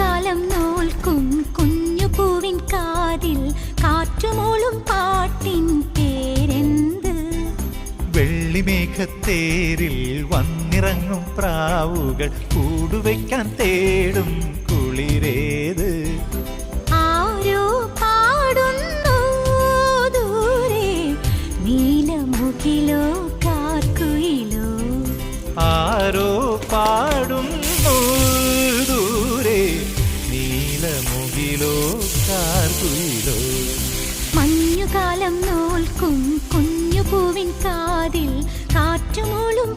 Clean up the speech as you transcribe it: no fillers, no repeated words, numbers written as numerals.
മഞ്ഞുകാലം നോൽക്കും കുഞ്ഞു പൂവിൻ കാതിൽ കാറ്റുമൂളും പാട്ടിൻ പേരെന്ത്? വെള്ളിമേഘത്തേരിൽ വന്നിറങ്ങും പ്രാവുകൾ കൂടുവയ്ക്കാൻ തേടും കുളിരേത്? ആരോ പാടുന്നു ദൂരെ, നീലമുകിലോ കാർക്കുയിലോ? ആരോ പാടുന്നു ദൂരെ, നീലമുകിലോ കാർക്കുയിലോ? മഞ്ഞുകാലം നോൽക്കും കുഞ്ഞു പൂവിൻ കാതിൽ കാറ്റുമൂളും